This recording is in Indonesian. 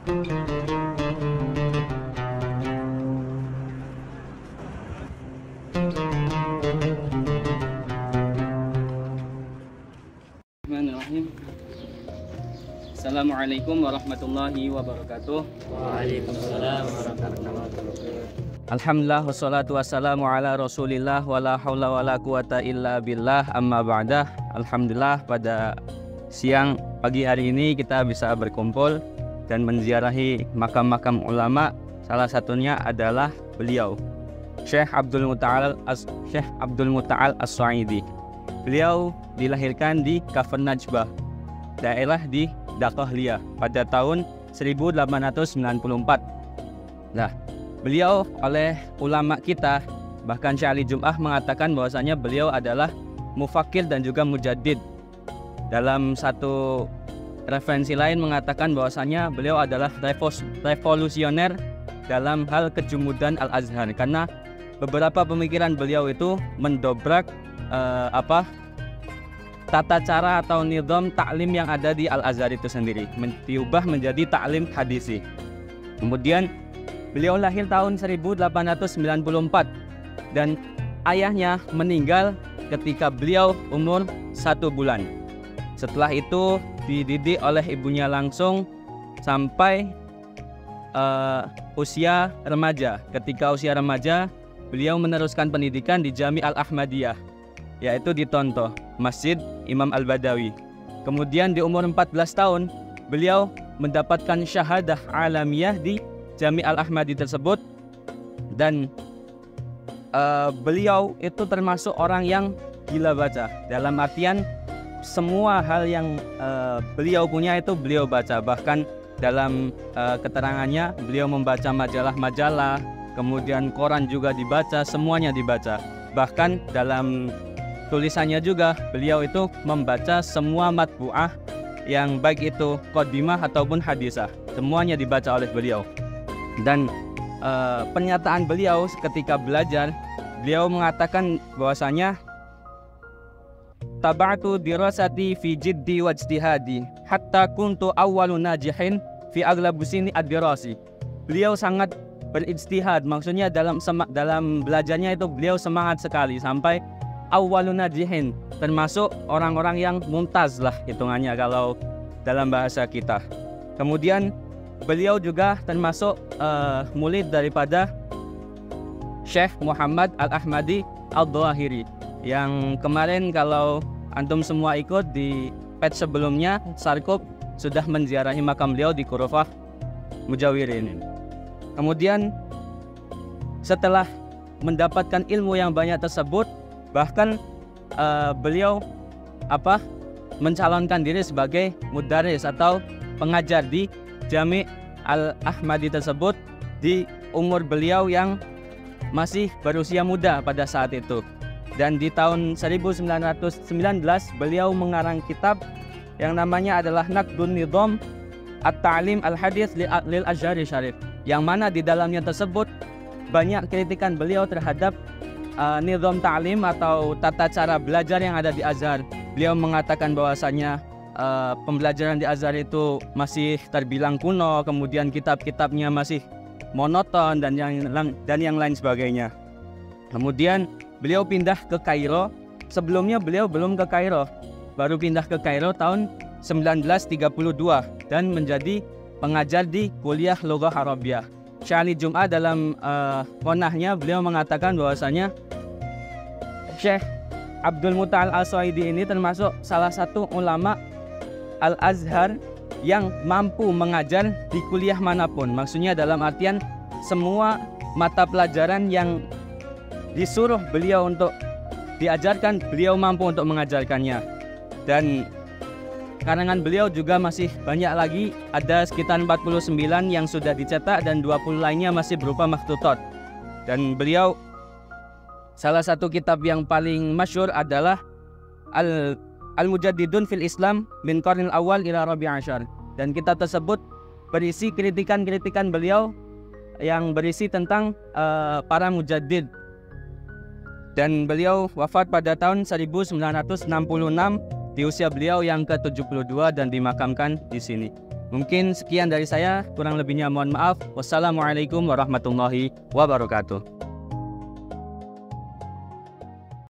Bismillahirrahmanirrahim. Assalamualaikum warahmatullahi wabarakatuh. Waalaikumsalam warahmatullahi wabarakatuh. Alhamdulillah wassalatu wassalamu ala rasulillah wala hawla wala quwata illa billah amma ba'dah. Alhamdulillah pada siang pagi hari ini kita bisa berkumpul dan menziarahi makam-makam ulama. Salah satunya adalah beliau Syekh Abdul Muta'al As-Sa'idi. Beliau dilahirkan di Kafr Najbah, daerah di Daqahlia pada tahun 1894. Nah, beliau oleh ulama kita, bahkan Syekh Ali Jum'ah mengatakan bahwasanya beliau adalah mufakir dan juga mujaddid. Dalam satu referensi lain mengatakan bahwasanya beliau adalah revolusioner dalam hal kejumudan Al-Azhar, karena beberapa pemikiran beliau itu mendobrak tata cara atau nizam taklim yang ada di Al-Azhar itu sendiri, diubah menjadi taklim hadisi. Kemudian beliau lahir tahun 1894 dan ayahnya meninggal ketika beliau umur 1 bulan. Setelah itu dididik oleh ibunya langsung sampai usia remaja. Ketika usia remaja, beliau meneruskan pendidikan di Jami Al-Ahmadiyah, yaitu di Tonto, Masjid Imam Al-Badawi. Kemudian di umur 14 tahun, beliau mendapatkan syahadah alamiyah di Jami Al-Ahmadi tersebut. Dan beliau itu termasuk orang yang gila baca. Dalam artian semua hal yang beliau punya itu beliau baca. Bahkan dalam keterangannya, beliau membaca majalah-majalah, kemudian koran juga dibaca, semuanya dibaca. Bahkan dalam tulisannya juga beliau itu membaca semua matbu'ah yang baik itu qadimah ataupun hadisah, semuanya dibaca oleh beliau. Dan pernyataan beliau ketika belajar, beliau mengatakan bahwasanya taba'tu dirasati fi jiddi wajtihadi hatta kuntu awwalu najihin fi aghlabusini ad-dirasi. Beliau sangat berijtihad, maksudnya dalam belajarnya itu beliau semangat sekali sampai awwalun najihin, termasuk orang-orang yang mumtaz lah hitungannya kalau dalam bahasa kita. Kemudian beliau juga termasuk murid daripada Syekh Muhammad Al-Ahmadi Al-Dhahiri, yang kemarin kalau antum semua ikut di page sebelumnya, Sarkup sudah menziarahi makam beliau di Kurufah Mujawirin. Kemudian setelah mendapatkan ilmu yang banyak tersebut, bahkan beliau mencalonkan diri sebagai mudaris atau pengajar di Jami Al-Ahmadi tersebut di umur beliau yang masih berusia muda pada saat itu. Dan di tahun 1919 beliau mengarang kitab yang namanya adalah Naqdun Nizam At-Ta'lim Al-Hadis lil Azhari Syarif, yang mana di dalamnya tersebut banyak kritikan beliau terhadap nizam ta'lim atau tata cara belajar yang ada di Azhar. Beliau mengatakan bahwasanya pembelajaran di Azhar itu masih terbilang kuno, kemudian kitab-kitabnya masih monoton dan yang lain sebagainya. Kemudian beliau pindah ke Kairo. Sebelumnya beliau belum ke Kairo, baru pindah ke Kairo tahun 1932 dan menjadi pengajar di kuliah Lughah Arabiyah. Syekh Ali Jum'ah dalam qonahnya beliau mengatakan bahwasanya Syekh Abdul Muta'al As-Sa'idi ini termasuk salah satu ulama Al-Azhar yang mampu mengajar di kuliah manapun. Maksudnya dalam artian semua mata pelajaran yang disuruh beliau untuk diajarkan, beliau mampu untuk mengajarkannya. Dan karangan beliau juga masih banyak lagi, ada sekitar 49 yang sudah dicetak dan 20 lainnya masih berupa makhtutot. Dan beliau, salah satu kitab yang paling masyhur adalah Al-Mujaddidun fil Islam min Qarnil Awal ila Rabi' Ashar. Dan kitab tersebut berisi kritikan-kritikan beliau yang berisi tentang para mujaddid. Dan beliau wafat pada tahun 1966 di usia beliau yang ke-72 dan dimakamkan di sini. Mungkin sekian dari saya, kurang lebihnya mohon maaf. Wassalamualaikum warahmatullahi wabarakatuh.